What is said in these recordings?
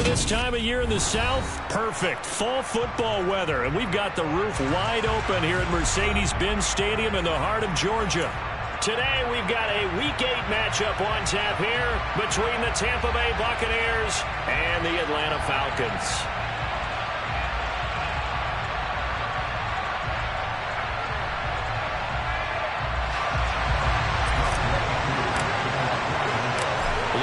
this time of year in the South? Perfect. Fall football weather. And we've got the roof wide open here at Mercedes-Benz Stadium in the heart of Georgia. Today we've got a Week 8 matchup on tap here between the Tampa Bay Buccaneers and the Atlanta Falcons.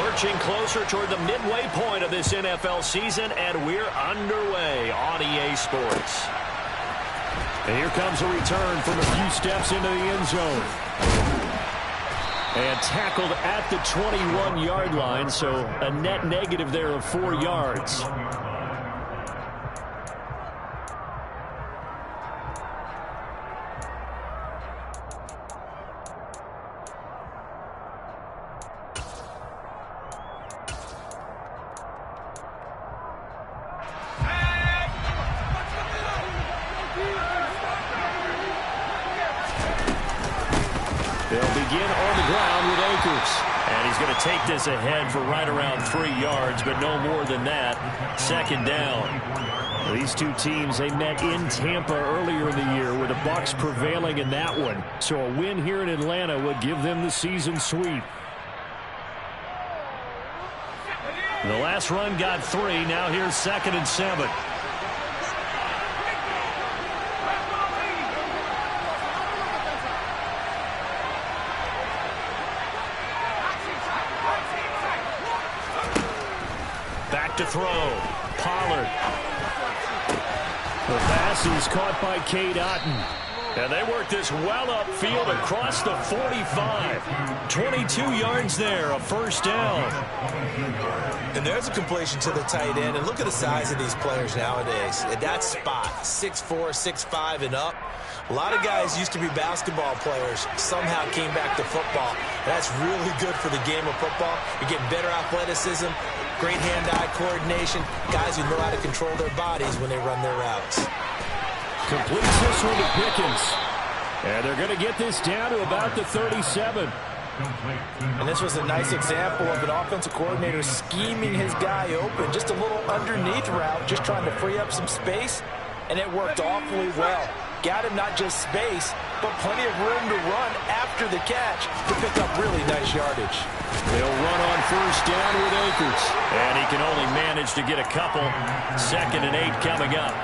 Lurching closer toward the midway point of this NFL season, and we're underway on EA Sports. And here comes a return from a few steps into the end zone. And tackled at the 21-yard line, so a net negative there of 4 yards. They'll begin on the ground with Akers. And he's going to take this ahead for right around 3 yards, but no more than that. Second down. These two teams, they met in Tampa earlier in the year with the Bucs prevailing in that one. So a win here in Atlanta would give them the season sweep. The last run got 3. Now here's 2nd and 7. To throw. Pollard. The pass is caught by Cade Otton. And they work this well upfield across the 45. 22 yards there, a first down. And there's a completion to the tight end. And look at the size of these players nowadays. At that spot, 6'4", 6'5", and up. A lot of guys used to be basketball players, somehow came back to football. That's really good for the game of football. You're getting better athleticism, great hand-eye coordination, guys who know how to control their bodies when they run their routes. Completes this one to Pickens. And they're going to get this down to about the 37. And this was a nice example of an offensive coordinator scheming his guy open. Just a little underneath route, just trying to free up some space, and it worked awfully well. Got him not just space, but plenty of room to run after the catch to pick up really nice yardage. They'll run on first down with Akers. And he can only manage to get a couple. 2nd and 8 coming up.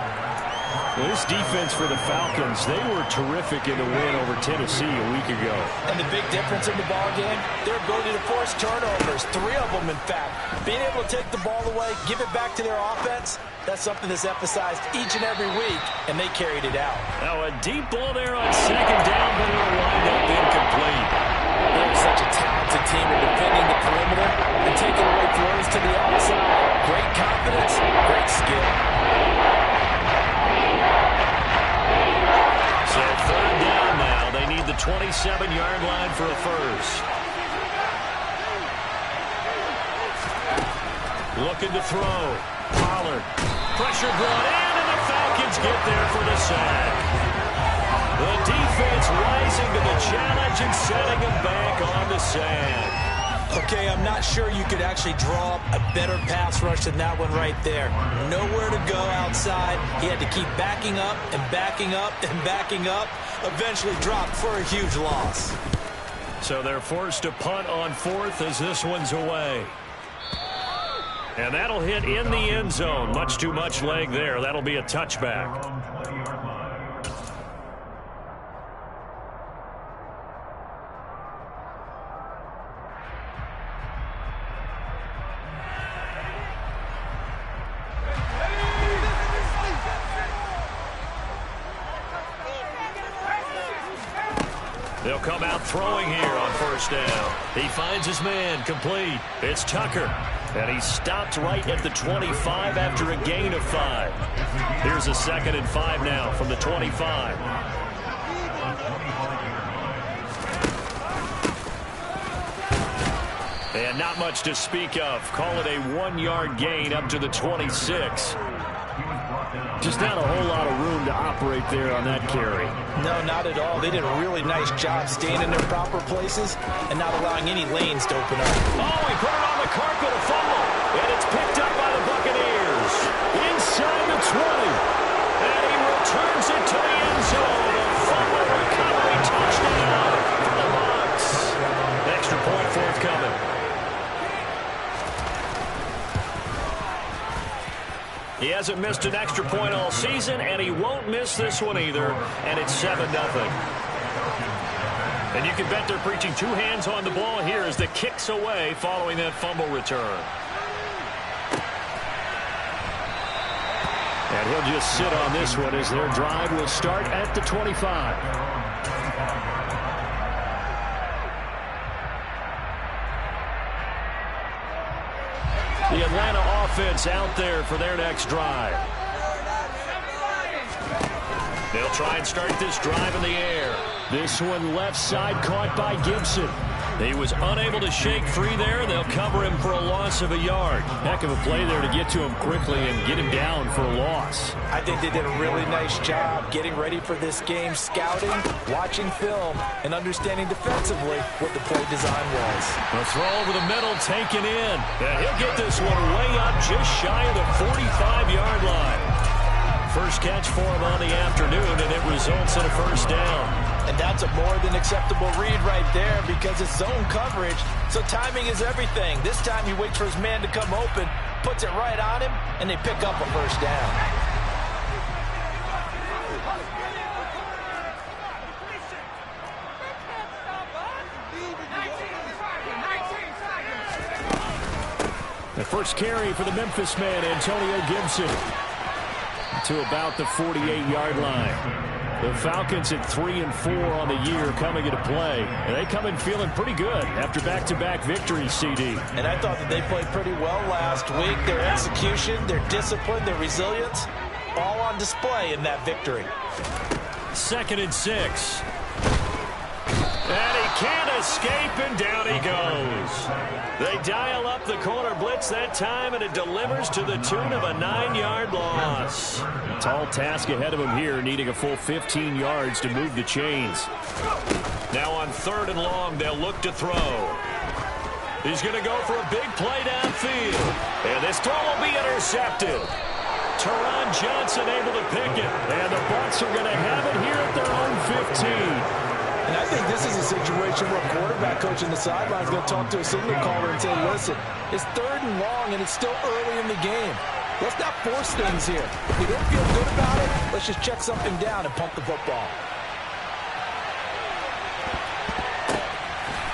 Well, this defense for the Falcons, they were terrific in the win over Tennessee a week ago. And the big difference in the ballgame, their ability to force turnovers, 3 of them in fact. Being able to take the ball away, give it back to their offense, that's something that's emphasized each and every week, and they carried it out. Now a deep ball there on 2nd down, but it'll wind up incomplete. They're such a talented team at defending the perimeter and taking away throws to the outside. Great confidence, great skill. So 3rd down now. They need the 27-yard line for a first. Looking to throw. Pollard. Pressure brought in, and the Falcons get there for the sack. The defense rising to the challenge and setting them back on the sand. Okay, I'm not sure you could actually draw up a better pass rush than that one right there. Nowhere to go outside. He had to keep backing up and backing up and backing up. Eventually dropped for a huge loss. So they're forced to punt on 4th as this one's away. And that'll hit in the end zone. Much too much leg there. That'll be a touchback. They'll come out throwing here on first down. He finds his man, complete. It's Tucker. And he stopped right at the 25 after a gain of 5. Here's a 2nd and 5 now from the 25. And not much to speak of. Call it a 1-yard gain up to the 26. Just not a whole lot of room to operate there on that carry. No, not at all. They did a really nice job staying in their proper places and not allowing any lanes to open up. Oh, he put it on the carpet, a fumble. And it's picked up by the Buccaneers. missed an extra point all season, and he won't miss this one either, and it's 7-0. And you can bet they're preaching two hands on the ball here as the kick's away following that fumble return. And he'll just sit on this one as their drive will start at the 25. The Atlanta offense out there for their next drive. They'll try and start this drive in the air. This one left side caught by Gibson. He was unable to shake free there. They'll cover him for a loss of a yard. Heck of a play there to get to him quickly and get him down for a loss. I think they did a really nice job getting ready for this game, scouting, watching film, and understanding defensively what the play design was. A throw over the middle taken in. And he'll get this one way up just shy of the 45-yard line. First catch for him on the afternoon, and it results in a first down. And that's a more than acceptable read right there because it's zone coverage, so timing is everything. This time he waits for his man to come open, puts it right on him, and they pick up a first down. The first carry for the Memphis man, Antonio Gibson, to about the 48-yard line. The Falcons at 3-4 on the year coming into play. And they come in feeling pretty good after back-to-back victories, CD. And I thought that they played pretty well last week. Their execution, their discipline, their resilience, all on display in that victory. 2nd and 6. And he can't escape, and down he goes. They dial up the corner blitz that time, and it delivers to the tune of a 9-yard loss. Tall task ahead of him here, needing a full 15 yards to move the chains. Now on 3rd and long, they'll look to throw. He's going to go for a big play downfield. And this throw will be intercepted. Teron Johnson able to pick it. And the Bucs are going to have it here at their own 15. And I think this is a situation where a quarterback coach in the sideline is going to talk to a signal caller and say, listen, it's 3rd and long and it's still early in the game. Let's not force things here. If we don't feel good about it, let's just check something down and pump the football.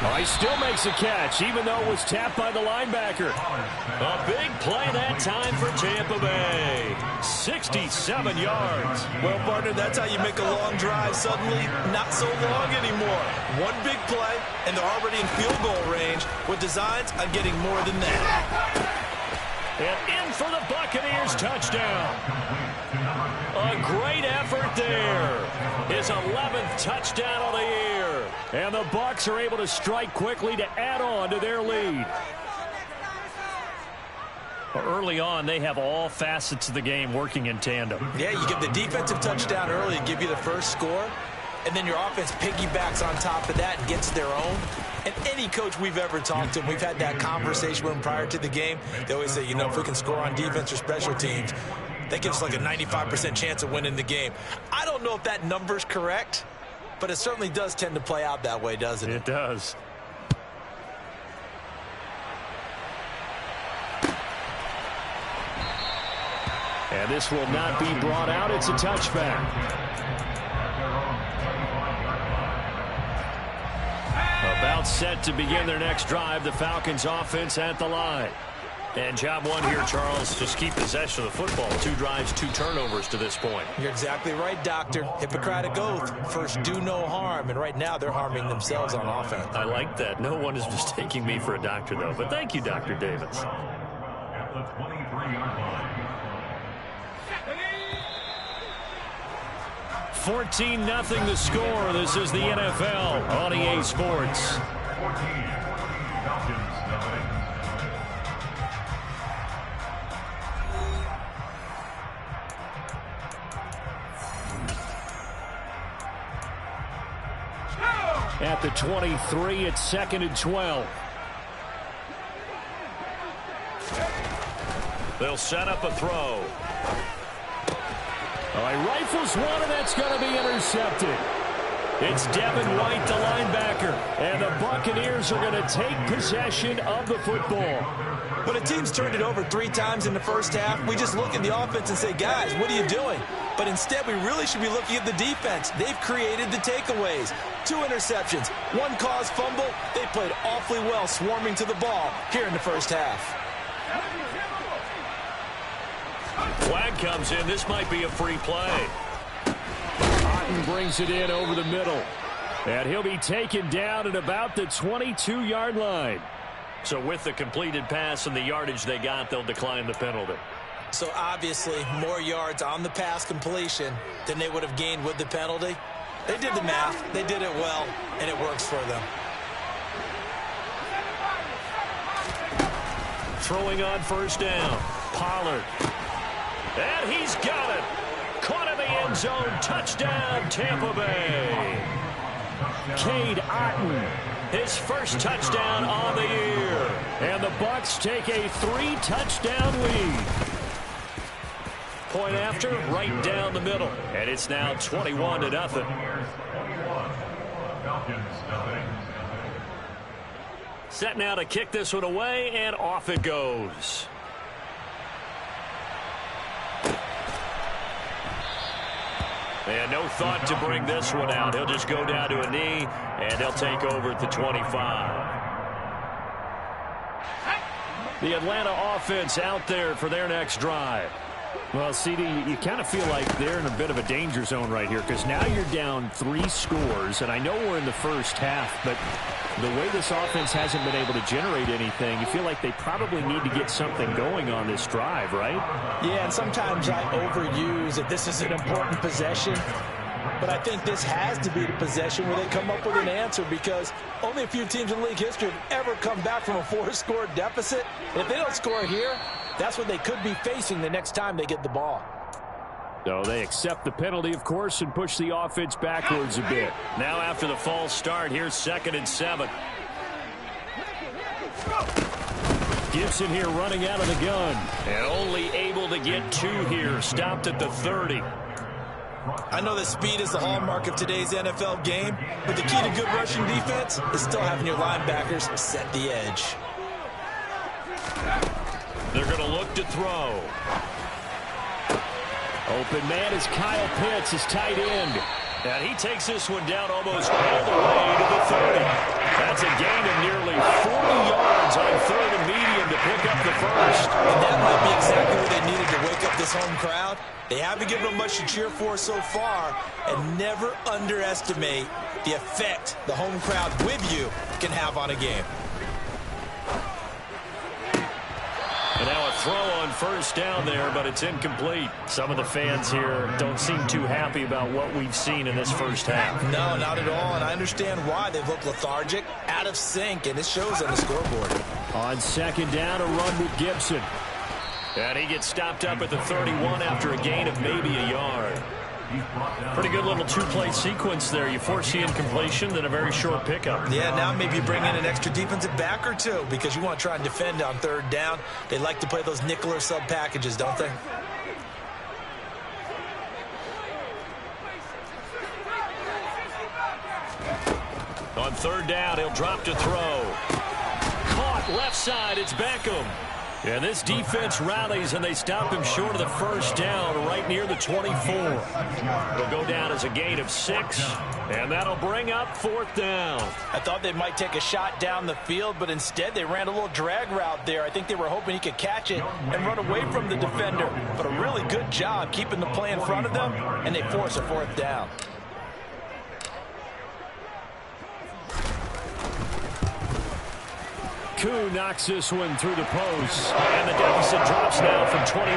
Oh, he still makes a catch, even though it was tapped by the linebacker. A big play that time for Tampa Bay. 67 yards. Well, partner, that's how you make a long drive suddenly not so long anymore. One big play, and they're already in field goal range with designs on getting more than that. And in for the Buccaneers touchdown. A great effort there. His 11th touchdown of the year. And the Bucs are able to strike quickly to add on to their lead. Early on, they have all facets of the game working in tandem. Yeah, you get the defensive touchdown early and give you the first score, and then your offense piggybacks on top of that and gets their own. And any coach we've ever talked to, we've had that conversation with them prior to the game, they always say, you know, if we can score on defense or special teams, that gives us like a 95% chance of winning the game. I don't know if that number's correct, but it certainly does tend to play out that way, doesn't it? It does. And this will not be brought out. It's a touchback. About set to begin their next drive. The Falcons offense at the line. And job one here, Charles, just keep possession of the football. 2 drives, 2 turnovers to this point. You're exactly right, Doctor. Hippocratic oath. First, do no harm. And right now, they're harming themselves on offense. I like that. No one is mistaking me for a doctor, though. But thank you, Dr. Davis. 14-0 the score. This is the NFL on EA Sports. At the 23, it's 2nd and 12. They'll set up a throw. All right, rifles one, and that's going to be intercepted. It's Devin White, the linebacker. And the Buccaneers are going to take possession of the football. When a team's turned it over 3 times in the first half, we just look at the offense and say, guys, what are you doing? But instead, we really should be looking at the defense. They've created the takeaways. 2 interceptions, 1 caused fumble. They played awfully well swarming to the ball here in the first half. Flag comes in. This might be a free play. Otten brings it in over the middle. And he'll be taken down at about the 22-yard line. So with the completed pass and the yardage they got, they'll decline the penalty. So obviously, more yards on the pass completion than they would have gained with the penalty. They did the math. They did it well, and it works for them. Throwing on first down. Pollard. And he's got it. Caught in the end zone. Touchdown, Tampa Bay. Cade Otten, his first touchdown on the year. And the Bucs take a 3-touchdown lead. Point after, right down the middle. And it's now 21-0. Set now to kick this one away, and off it goes. And no thought to bring this one out. He'll just go down to a knee, and they'll take over at the 25. The Atlanta offense out there for their next drive. Well, CD, you kind of feel like they're in a bit of a danger zone right here because now you're down 3 scores, and I know we're in the first half, but the way this offense hasn't been able to generate anything, you feel like they probably need to get something going on this drive, right? Yeah, and sometimes I overuse that this is an important possession, but I think this has to be the possession where they come up with an answer because only a few teams in league history have ever come back from a 4-score deficit. If they don't score here, that's what they could be facing the next time they get the ball. So they accept the penalty, of course, and push the offense backwards a bit. Now after the false start, here's 2nd and 7. Gibson here running out of the gun. And only able to get 2 here. Stopped at the 30. I know that speed is the hallmark of today's NFL game, but the key to good rushing defense is still having your linebackers set the edge. They're going to look to throw. Open man is Kyle Pitts, his tight end. And he takes this one down almost all the way to the 30. That's a gain of nearly 40 yards on 3rd and medium to pick up the first. And that might be exactly what they needed to wake up this home crowd. They haven't given them much to cheer for so far, and never underestimate the effect the home crowd with you can have on a game. And now a throw on first down there, but it's incomplete. Some of the fans here don't seem too happy about what we've seen in this first half. No, not at all, and I understand why. They look lethargic, out of sync, and it shows on the scoreboard. On 2nd down, a run with Gibson. And he gets stopped up at the 31 after a gain of maybe a yard. Pretty good little 2-play sequence there. You force the incompletion, then a very short pickup. Yeah, now maybe you bring in an extra defensive back or 2 because you want to try and defend on 3rd down. They like to play those nickel or sub packages, don't they? On 3rd down, he'll drop to throw. Caught left side, it's Beckham. And this defense rallies, and they stop him short of the first down right near the 24. It'll go down as a gain of 6, and that'll bring up 4th down. I thought they might take a shot down the field, but instead they ran a little drag route there. I think they were hoping he could catch it and run away from the defender. But a really good job keeping the play in front of them, and they force a 4th down. Koo knocks this one through the post. And the deficit drops now from 21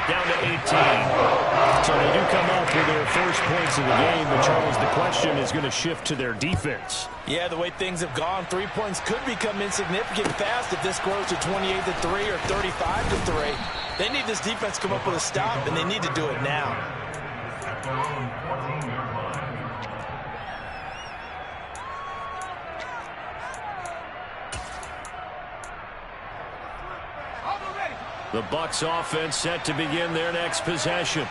down to 18. So they do come up with their first points of the game. But, Charles, the question is going to shift to their defense. Yeah, the way things have gone, 3 points could become insignificant fast if this grows to 28-3 or 35-3. They need this defense to come up with a stop, and they need to do it now. The Bucs offense set to begin their next possession.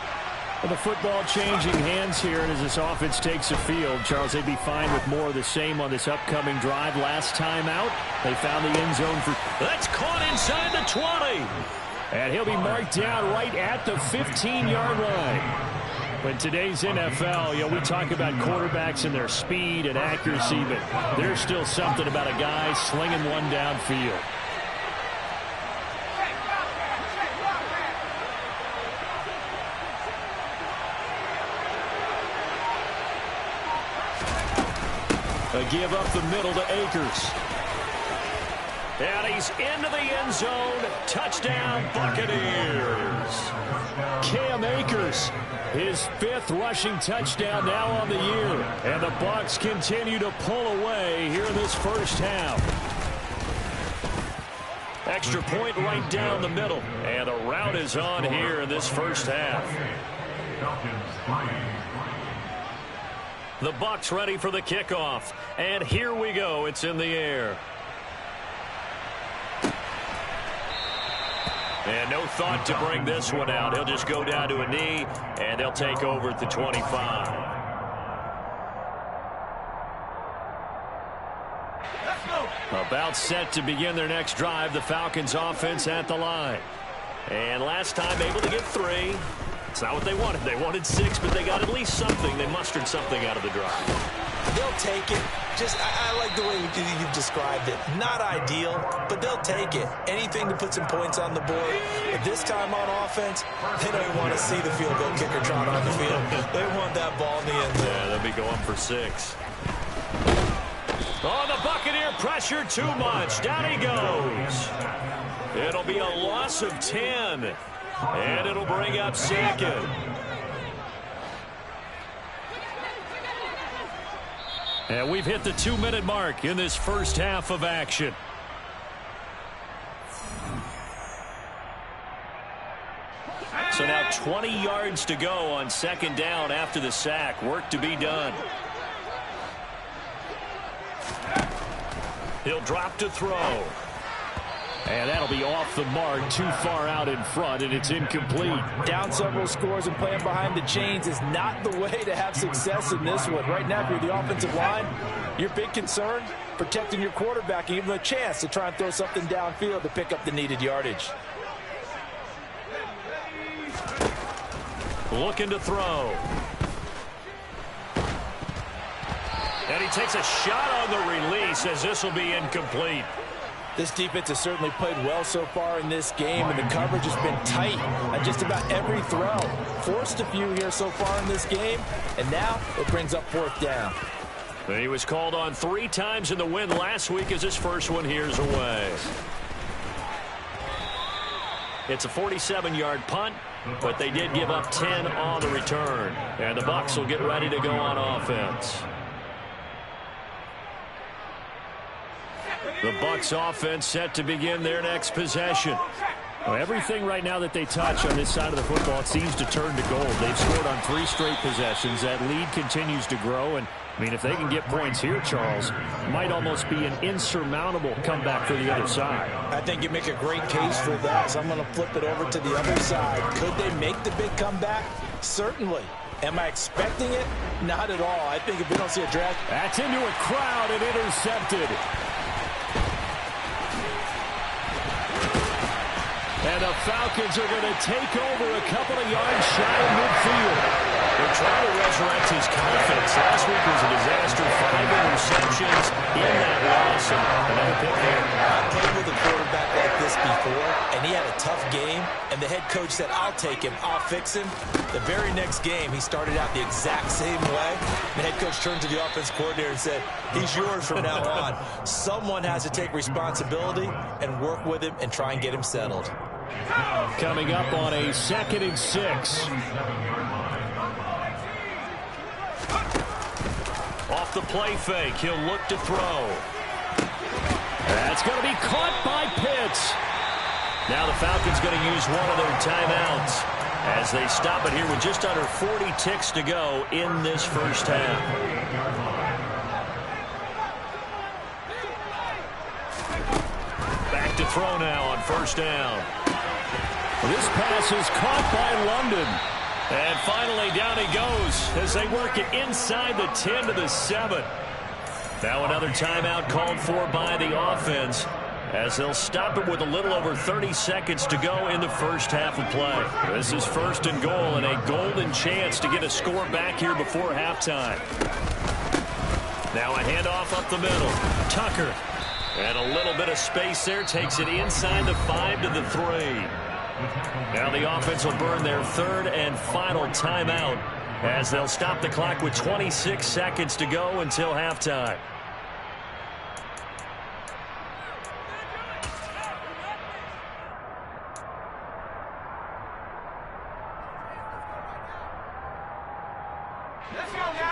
Well, the football changing hands here, and as this offense takes the field, Charles, they'd be fine with more of the same on this upcoming drive. Last time out, they found the end zone for... That's caught inside the 20. And he'll be marked down right at the 15-yard line. But today's NFL, we talk about quarterbacks and their speed and accuracy, but there's still something about a guy slinging one downfield. A give up the middle to Akers. And he's into the end zone. Touchdown, Buccaneers. Cam Akers, his 5th rushing touchdown now on the year. And the Bucs continue to pull away here in this first half. Extra point right down the middle. And the route is on here in this first half. The Bucs ready for the kickoff. And here we go. It's in the air. And no thought to bring this one out. He'll just go down to a knee, and they'll take over at the 25. About set to begin their next drive. The Falcons offense at the line. And last time able to get 3. It's not what they wanted. They wanted 6, but they got at least something. They mustered something out of the drive. They'll take it. I like the way you've described it. Not ideal, but they'll take it. Anything to put some points on the board. But this time on offense, they don't want to see the field goal kicker trot on the field. They want that ball in the end zone. Yeah, they'll be going for 6. Oh, the Buccaneer pressure too much. Down he goes. It'll be a loss of 10. And it'll bring up 2nd. And we've hit the 2-minute mark in this first half of action. So now 20 yards to go on 2nd down after the sack. Work to be done. He'll drop to throw. And that'll be off the mark, too far out in front, and it's incomplete. Down several scores and playing behind the chains is not the way to have success in this one. Right now, if you're the offensive line, your big concern, protecting your quarterback and giving him a chance to try and throw something downfield to pick up the needed yardage. Looking to throw. And he takes a shot on the release as this will be incomplete. This defense has certainly played well so far in this game, and the coverage has been tight on just about every throw. Forced a few here so far in this game, and now it brings up 4th down. And he was called on 3 times in the win last week as his first one here's away. It's a 47-yard punt, but they did give up 10 on the return. And the Bucs will get ready to go on offense. The Bucs offense set to begin their next possession. Well, everything right now that they touch on this side of the football, it seems to turn to gold. They've scored on 3 straight possessions. That lead continues to grow. And, I mean, if they can get points here, Charles, it might almost be an insurmountable comeback for the other side. I think you make a great case for that. So I'm going to flip it over to the other side. Could they make the big comeback? Certainly. Am I expecting it? Not at all. I think if we don't see a draft. That's into a crowd and intercepted. And the Falcons are going to take over a couple of yards shy of midfield. They're trying to resurrect his confidence. Last week was a disaster. 5 interceptions in that loss. And another pick there. I've played with a quarterback like this before, and he had a tough game, and the head coach said, I'll take him, I'll fix him. The very next game, he started out the exact same way. The head coach turned to the offense coordinator and said, he's yours from now on. Someone has to take responsibility and work with him and try and get him settled. Coming up on a 2nd and 6. Off the play fake, he'll look to throw. That's going to be caught by Pitts. Now the Falcons going to use one of their timeouts as they stop it here with just under 40 ticks to go in this first half. Back to throw now on 1st down. This pass is caught by London. And finally, down he goes as they work it inside the 10 to the 7. Now another timeout called for by the offense as they'll stop it with a little over 30 seconds to go in the first half of play. This is 1st and goal and a golden chance to get a score back here before halftime. Now a handoff up the middle. Tucker. And a little bit of space there. Takes it inside the 5 to the 3. Now the offense will burn their 3rd and final timeout as they'll stop the clock with 26 seconds to go until halftime.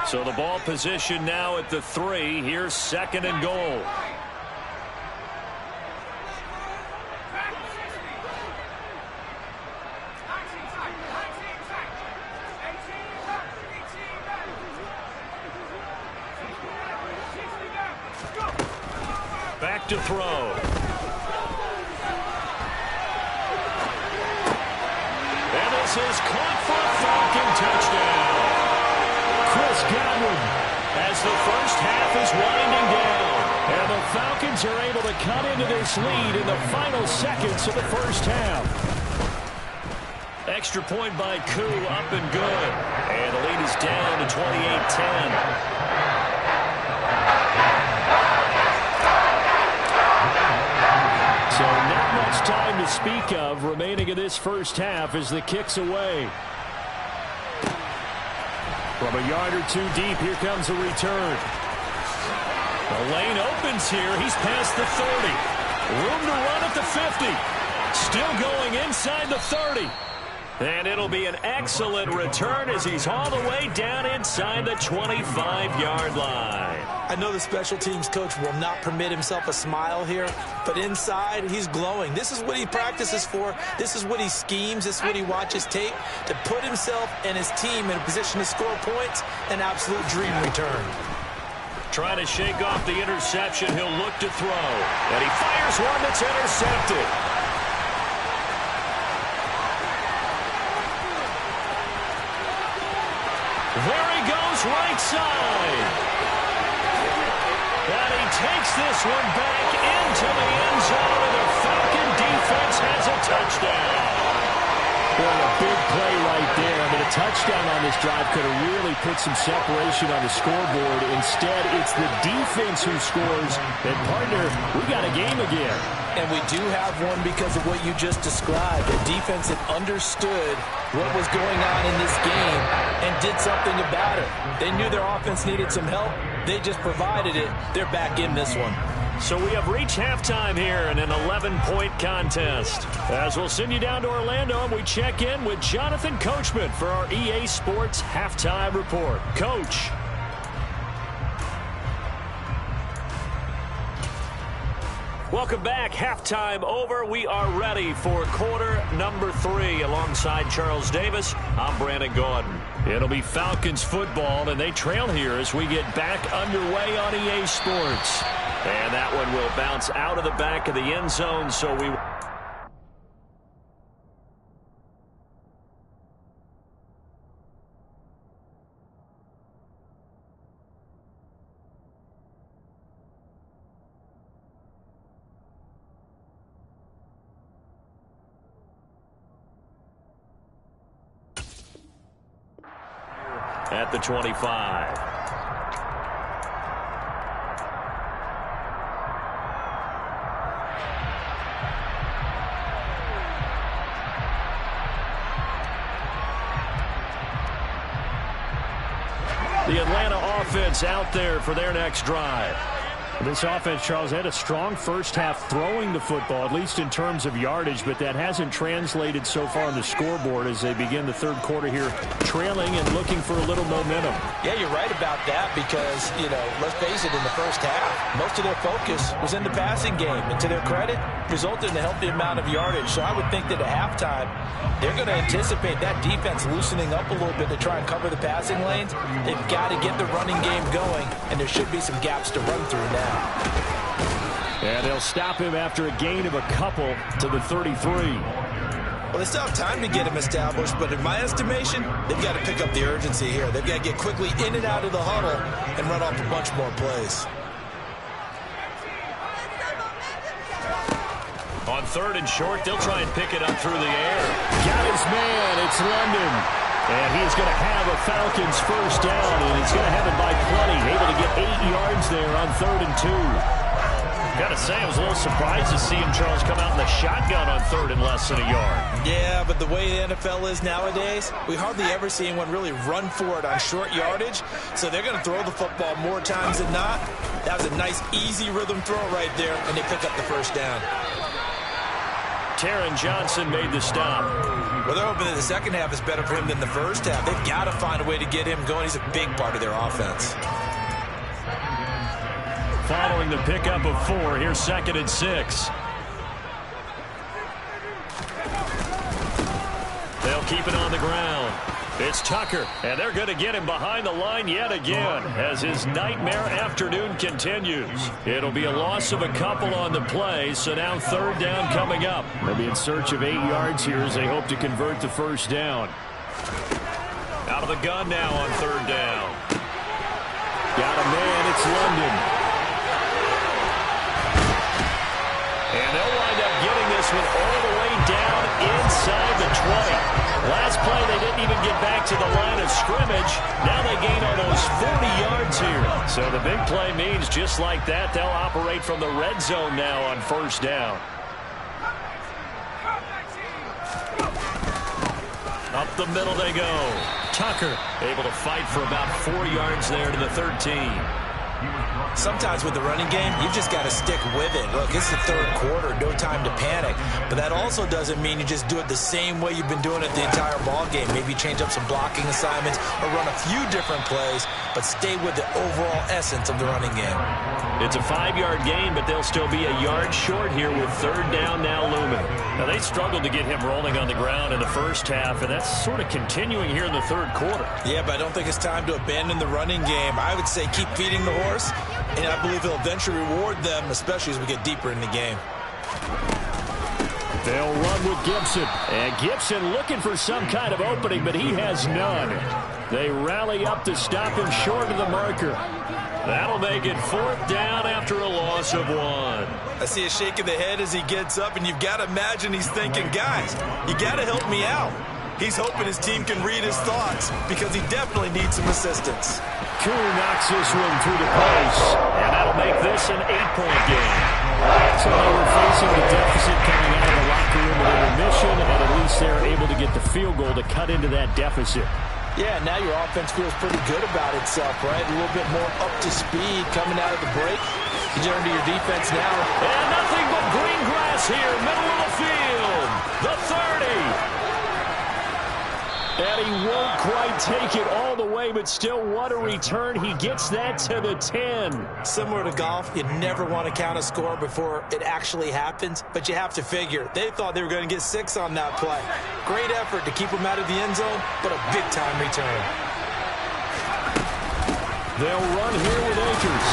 So the ball position now at the 3. Here's 2nd and goal. Back to throw. And this is caught for a Falcon touchdown. Chris Godwin as the first half is winding down. And the Falcons are able to cut into this lead in the final seconds of the first half. Extra point by Koo, up and good. And the lead is down to 28-10. So not much time to speak of remaining in this first half as the kick's away. From a yard or two deep, here comes a return. The lane opens here. He's past the 30. Room to run at the 50. Still going inside the 30. And it'll be an excellent return as he's all the way down inside the 25-yard line. I know the special teams coach will not permit himself a smile here, but inside, he's glowing. This is what he practices for. This is what he schemes. This is what he watches tape to put himself and his team in a position to score points. An absolute dream return. Trying to shake off the interception. He'll look to throw. And he fires one that's intercepted. There he goes, right side. And he takes this one back into the end zone, and the Falcon defense has a touchdown. Well, a big play right there. I mean, a touchdown on this drive could have really put some separation on the scoreboard. Instead, it's the defense who scores. And, partner, we got a game again. And we do have one because of what you just described. The defense that understood what was going on in this game and did something about it. They knew their offense needed some help. They just provided it. They're back in this one. So we have reached halftime here in an 11-point contest. As we'll send you down to Orlando, and we check in with Jonathan Coachman for our EA Sports Halftime Report. Coach. Welcome back. Halftime over. We are ready for quarter number 3. Alongside Charles Davis, I'm Brandon Gordon. It'll be Falcons football, and they trail here as we get back underway on EA Sports. And that one will bounce out of the back of the end zone, so we... at the 25. The Atlanta offense out there for their next drive. This offense, Charles, had a strong first half throwing the football, at least in terms of yardage, but that hasn't translated so far on the scoreboard as they begin the third quarter here, trailing and looking for a little momentum. Yeah, you're right about that because, you know, let's face it, in the first half, most of their focus was in the passing game. And to their credit, resulted in a healthy amount of yardage. So I would think that at halftime, they're going to anticipate that defense loosening up a little bit to try and cover the passing lanes. They've got to get the running game going, and there should be some gaps to run through now. And they'll stop him after a gain of a couple to the 33. Well, they still have time to get him established, but in my estimation, they've got to pick up the urgency here. They've got to get quickly in and out of the huddle and run off a bunch more plays. On 3rd and short, they'll try and pick it up through the air. Got his man. It's London. And he's going to have a Falcons first down, and he's going to have it by plenty. Able to get 8 yards there on 3rd and 2. Got to say, I was a little surprised to see him, Charles, come out in the shotgun on 3rd and less than a yard. Yeah, but the way the NFL is nowadays, we hardly ever see anyone really run for it on short yardage. So they're going to throw the football more times than not. That was a nice, easy rhythm throw right there, and they pick up the first down. Taron Johnson made the stop. Well, they're hoping that the second half is better for him than the first half. They've got to find a way to get him going. He's a big part of their offense. Following the pickup of 4, here's 2nd and 6. They'll keep it on the ground. It's Tucker, and they're going to get him behind the line yet again as his nightmare afternoon continues. It'll be a loss of a couple on the play, so now 3rd down coming up. They'll be in search of 8 yards here as they hope to convert the first down. Out of the gun now on 3rd down. Got a man, it's London. And they'll wind up getting this one all the way down inside the 20. Last play, they didn't even get back to the line of scrimmage. Now they gain almost 40 yards here. So the big play means just like that, they'll operate from the red zone now on 1st down. Up the middle they go. Tucker able to fight for about 4 yards there to the 13. Sometimes with the running game, you've just got to stick with it. Look, it's the 3rd quarter, no time to panic. But that also doesn't mean you just do it the same way you've been doing it the entire ball game. Maybe change up some blocking assignments or run a few different plays, but stay with the overall essence of the running game. It's a 5-yard gain, but they'll still be a yard short here with 3rd down now looming. Now, they struggled to get him rolling on the ground in the first half, and that's sort of continuing here in the 3rd quarter. Yeah, but I don't think it's time to abandon the running game. I would say keep feeding the horse, and I believe he'll eventually reward them, especially as we get deeper in the game. They'll run with Gibson. And Gibson looking for some kind of opening, but he has none. They rally up to stop him short of the marker. That'll make it 4th down after a loss of 1. I see a shake of the head as he gets up, and you've got to imagine he's thinking, guys, you got to help me out. He's hoping his team can read his thoughts because he definitely needs some assistance. Koo knocks this one through the post. And that'll make this an 8-point game. So they were facing the deficit coming out of the locker room at intermission, and at least they're able to get the field goal to cut into that deficit. Yeah, now your offense feels pretty good about itself, right? A little bit more up to speed coming out of the break. You turn to your defense now. And nothing but green grass here, middle of the field. The 30. And he won't quite take it all the way, but still what a return. He gets that to the 10. Similar to golf, you never want to count a score before it actually happens, but you have to figure. They thought they were going to get 6 on that play. Great effort to keep them out of the end zone, but a big-time return. They'll run here with Akers.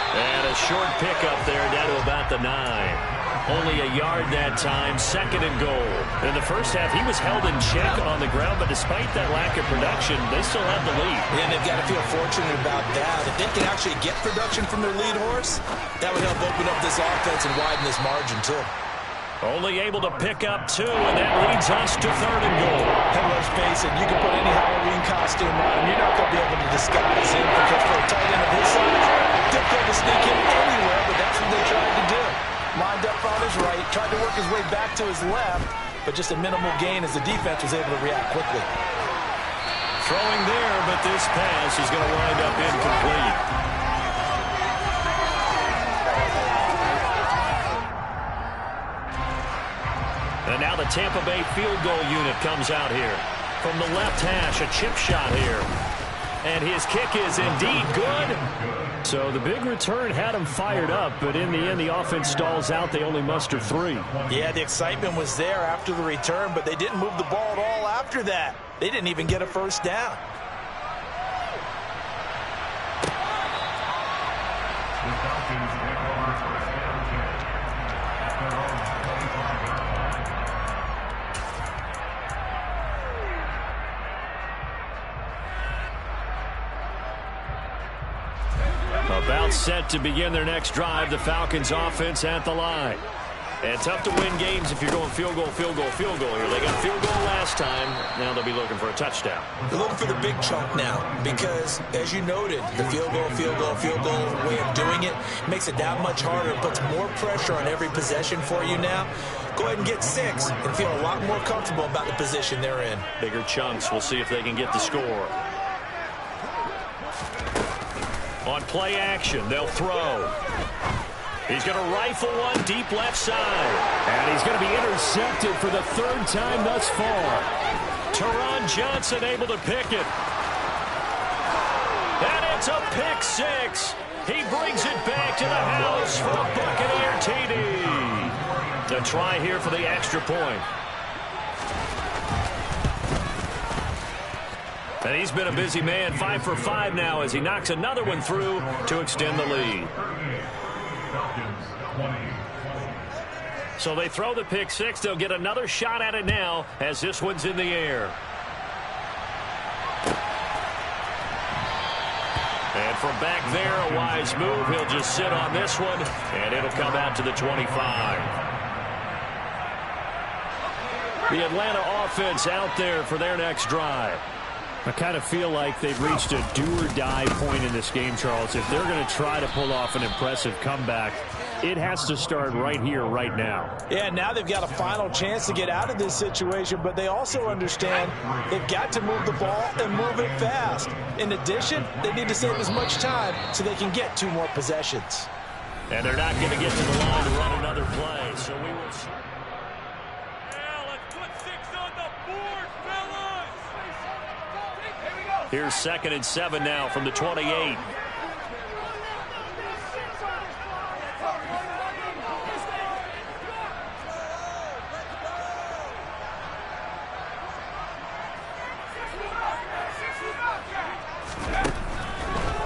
And a short pickup there down to about the 9. Only a yard that time, 2nd and goal. In the first half, he was held in check on the ground, but despite that lack of production, they still have the lead. And they've got to feel fortunate about that. If they can actually get production from their lead horse, that would help open up this offense and widen this margin, too. Only able to pick up 2, and that leads us to 3rd and goal. And let's face it, you can put any Halloween costume on him. You're not going to be able to disguise him because for a tight end of his size, difficult to sneak him anywhere, but that's what they tried to do. Lined up on his right, tried to work his way back to his left, but just a minimal gain as the defense was able to react quickly. Throwing there, but this pass is going to wind up incomplete. And now the Tampa Bay field goal unit comes out here. From the left hash, a chip shot here. And his kick is indeed good. So the big return had him fired up, but in the end, the offense stalls out. They only muster 3. Yeah, the excitement was there after the return, but they didn't move the ball at all after that. They didn't even get a first down. About set to begin their next drive. The Falcons offense at the line. And tough to win games if you're going field goal, field goal, field goal here. They got field goal last time. Now they'll be looking for a touchdown. They're looking for the big chunk now because, as you noted, the field goal, field goal, field goal way of doing it makes it that much harder. It puts more pressure on every possession for you now. Go ahead and get 6 and feel a lot more comfortable about the position they're in. Bigger chunks. We'll see if they can get the score. On play action, they'll throw. He's going to rifle one deep left side. And he's going to be intercepted for the 3rd time thus far. Teron Johnson able to pick it. And it's a pick 6. He brings it back to the house for a Buccaneer TD. The try here for the extra point. And he's been a busy man, 5 for 5 now as he knocks another one through to extend the lead. So they throw the pick 6. They'll get another shot at it now as this one's in the air. And from back there, a wise move. He'll just sit on this one, and it'll come out to the 25. The Atlanta offense out there for their next drive. I kind of feel like they've reached a do-or-die point in this game, Charles. If they're going to try to pull off an impressive comeback, it has to start right here, right now. Yeah, now they've got a final chance to get out of this situation, but they also understand they've got to move the ball and move it fast. In addition, they need to save as much time so they can get 2 more possessions. And they're not going to get to the line to run another play, so we will see. Here's 2nd and 7 now from the 28.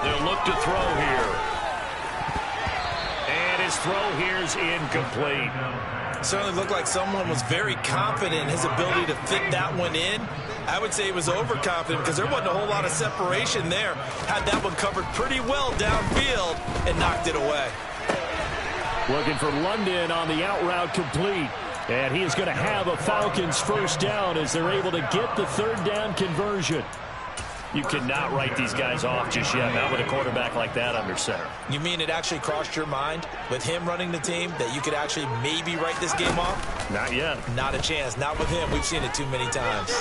They'll look to throw here. And his throw here's incomplete. Certainly looked like someone was very confident in his ability to fit that one in. I would say he was overconfident because there wasn't a whole lot of separation there. Had that one covered pretty well downfield and knocked it away. Looking for London on the out route complete. And he is going to have a Falcons 1st down as they're able to get the 3rd down conversion. You cannot write these guys off just yet, not with a quarterback like that under center. You mean it actually crossed your mind with him running the team that you could actually maybe write this game off? Not yet. Not a chance. Not with him. We've seen it too many times.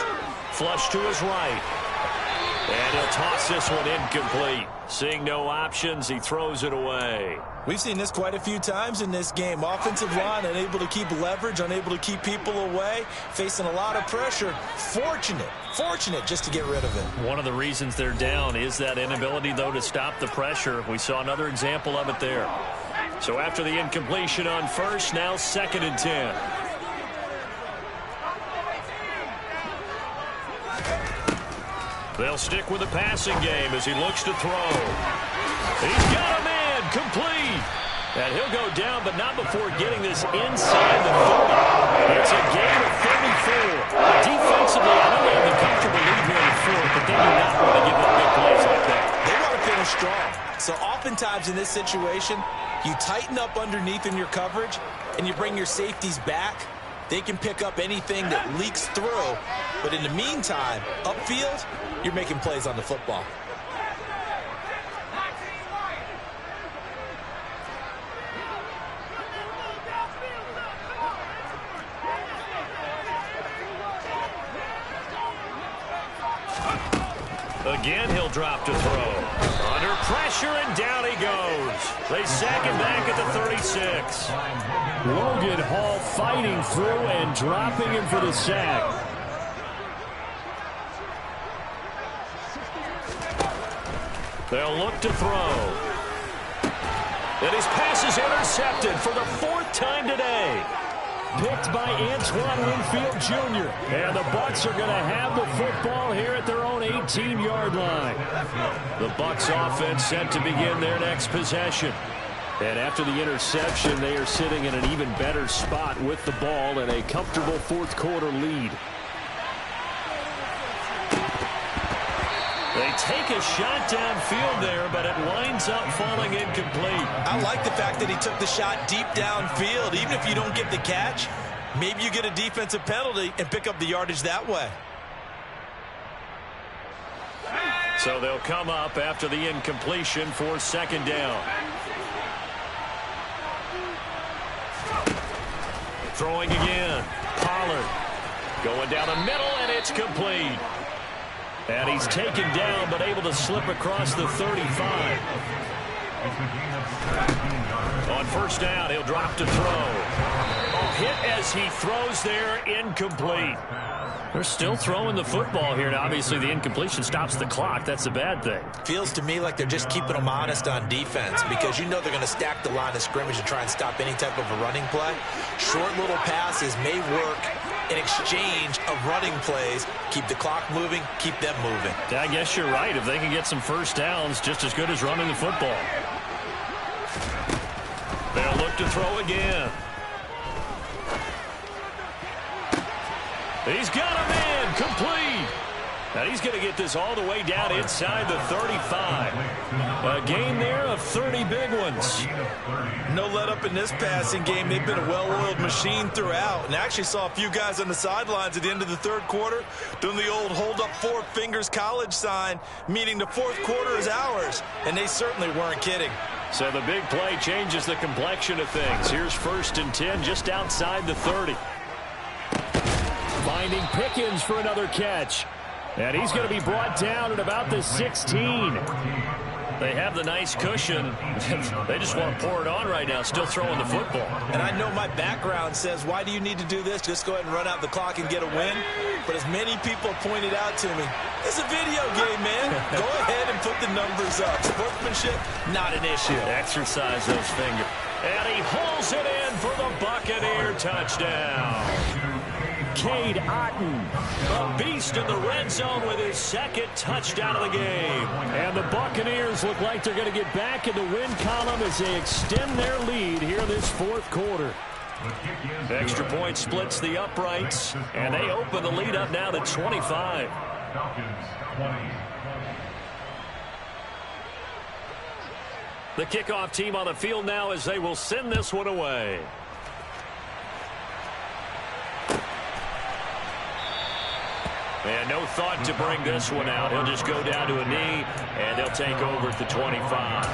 Flush to his right. And he'll toss this one incomplete. Seeing no options, he throws it away. We've seen this quite a few times in this game. Offensive line unable to keep leverage, unable to keep people away, facing a lot of pressure. Fortunate just to get rid of it. One of the reasons they're down is that inability, though, to stop the pressure. We saw another example of it there. So after the incompletion on 1st, now 2nd and 10. They'll stick with the passing game as he looks to throw. He's got a man complete. And he'll go down, but not before getting this inside the 30. It's a gain of 34. Defensively, I know they have a comfortable lead here in the 4th, but they do not want to give up big plays like that. They want to finish strong. So oftentimes in this situation, you tighten up underneath in your coverage, and you bring your safeties back. They can pick up anything that leaks through. But in the meantime, upfield, you're making plays on the football. Again, he'll drop to throw. Under pressure, and down he goes. They sack him back at the 36. Logan Hall fighting through and dropping him for the sack. They'll look to throw. And his pass is intercepted for the 4th time today. Picked by Antoine Winfield Jr. And the Bucs are going to have the football here at their own 18-yard line. The Bucs offense set to begin their next possession. And after the interception, they are sitting in an even better spot with the ball and a comfortable 4th quarter lead. They They take a shot downfield there, but it winds up falling incomplete. I like the fact that he took the shot deep downfield. Even if you don't get the catch, maybe you get a defensive penalty and pick up the yardage that way. So they'll come up after the incompletion for second down. Throwing again. Pollard going down the middle, and it's complete. And he's taken down, but able to slip across the 35. On first down, he'll drop to throw. Hit as he throws there, incomplete. They're still throwing the football here. Now, obviously, the incompletion stops the clock. That's a bad thing. Feels to me like they're just keeping them honest on defense because you know they're going to stack the line of scrimmage and try and stop any type of a running play. Short little passes may work in exchange of running plays. Keep the clock moving, keep them moving. I guess you're right. If they can get some first downs, just as good as running the football. They'll look to throw again. He's got him in, complete. And he's going to get this all the way down inside the 35. A game there of 30 big ones. No let up in this passing game. They've been a well-oiled machine throughout. And I actually saw a few guys on the sidelines at the end of the third quarter doing the old hold up four fingers college sign, meaning the fourth quarter is ours. And they certainly weren't kidding. So the big play changes the complexion of things. Here's 1st and 10 just outside the 30. Finding Pickens for another catch. And he's going to be brought down at about the 16. They have the nice cushion. They just want to pour it on right now, still throwing the football. And I know my background says, why do you need to do this? Just go ahead and run out the clock and get a win. But as many people pointed out to me, it's a video game, man. Go ahead and put the numbers up. Sportsmanship, not an issue. Exercise those fingers. And he hauls it in for the Buccaneer touchdown. Cade Otton, a beast in the red zone with his second touchdown of the game. And the Buccaneers look like they're going to get back in the win column as they extend their lead here this fourth quarter. Extra point splits the uprights, and they open the lead up now to 25. The kickoff team on the field now as they will send this one away. And no thought to bring this one out. He'll just go down to a knee, and they'll take over at the 25.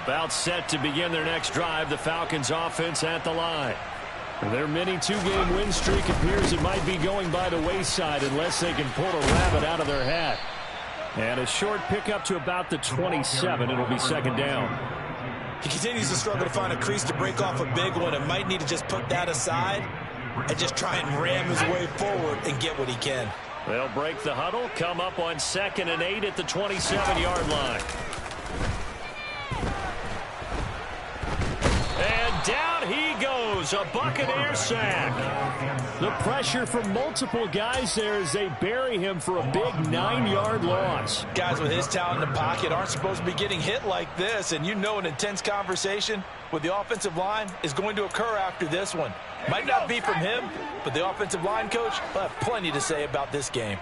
About set to begin their next drive, the Falcons offense at the line. Their mini two-game win streak appears it might be going by the wayside unless they can pull a rabbit out of their hat. And a short pickup to about the 27. It'll be second down. He continues to struggle to find a crease to break off a big one and might need to just put that aside and just try and ram his way forward and get what he can. They'll break the huddle, come up on 2nd and 8 at the 27-yard line. And down he goes, a Buccaneer sack. The pressure from multiple guys there as they bury him for a big 9-yard loss. Guys with his talent in the pocket aren't supposed to be getting hit like this, and you know an intense conversation with the offensive line is going to occur after this one. Might not be from him, but the offensive line coach will have plenty to say about this game.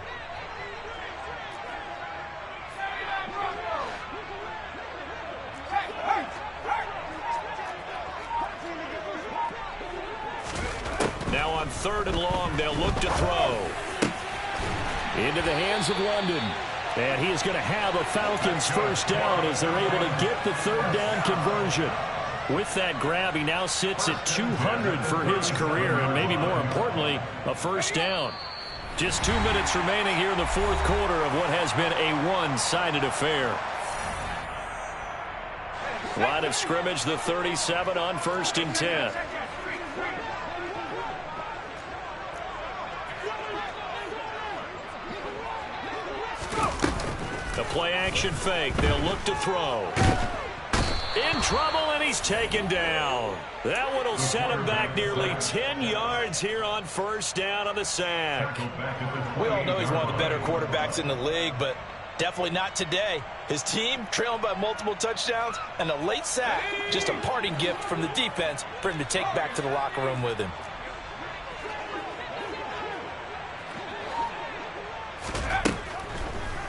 Now on 3rd and long, they'll look to throw. Into the hands of London. And he is going to have a Falcons first down as they're able to get the 3rd down conversion. With that grab, he now sits at 200 for his career, and maybe more importantly, a first down. Just 2 minutes remaining here in the fourth quarter of what has been a one-sided affair. Line of scrimmage, the 37 on 1st and 10. The play-action fake. They'll look to throw. In trouble, and he's taken down. That one will set him back nearly 10 yards here on first down on the sack. We all know he's one of the better quarterbacks in the league, but Definitely not today. His team trailing by multiple touchdowns, and a late sack, just a parting gift from the defense for him to take back to the locker room with him.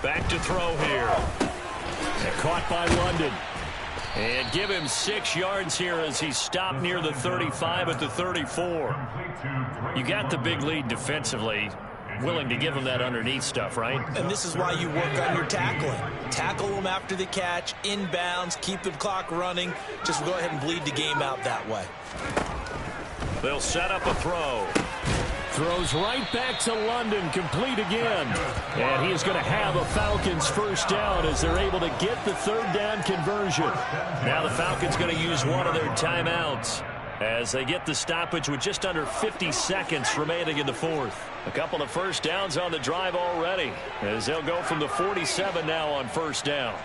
Back to throw here. And caught by London. And give him 6 yards here as he stopped near the 35 at the 34. You got the big lead defensively. Willing to give him that underneath stuff, right? And this is why you work on your tackling. Tackle them after the catch, inbounds, keep the clock running. Just go ahead and bleed the game out that way. They'll set up a throw. Throws right back to London, complete again. And he is going to have a Falcons first down as they're able to get the third down conversion. Now the Falcons going to use one of their timeouts as they get the stoppage with just under 50 seconds remaining in the fourth. A couple of first downs on the drive already as they'll go from the 47 now on first down.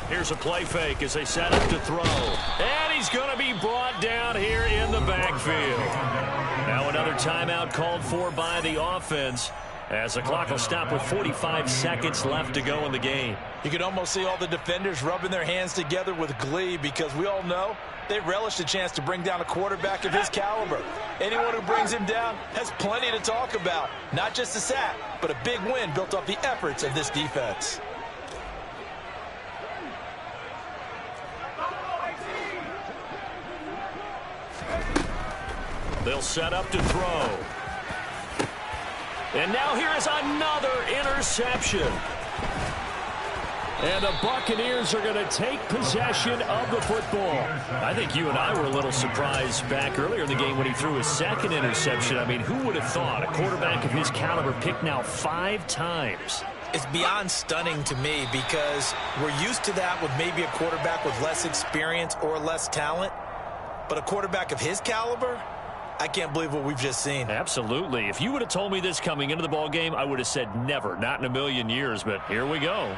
Here's a play fake as they set up to throw. And he's going to be brought down here in the backfield. Now another timeout called for by the offense as the clock will stop with 45 seconds left to go in the game. You can almost see all the defenders rubbing their hands together with glee because we all know they relish the chance to bring down a quarterback of his caliber. Anyone who brings him down has plenty to talk about. Not just a sack, but a big win built off the efforts of this defense. They'll set up to throw. And now here is another interception. And the Buccaneers are going to take possession of the football. I think you and I were a little surprised back earlier in the game when he threw his second interception. I mean, who would have thought a quarterback of his caliber picked now 5 times? It's beyond stunning to me because we're used to that with maybe a quarterback with less experience or less talent. But a quarterback of his caliber, I can't believe what we've just seen. Absolutely. If you would have told me this coming into the ball game, I would have said never, not in a million years. But here we go.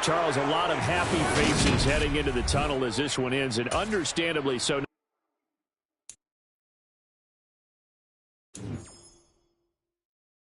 Charles, a lot of happy faces heading into the tunnel as this one ends, and understandably so.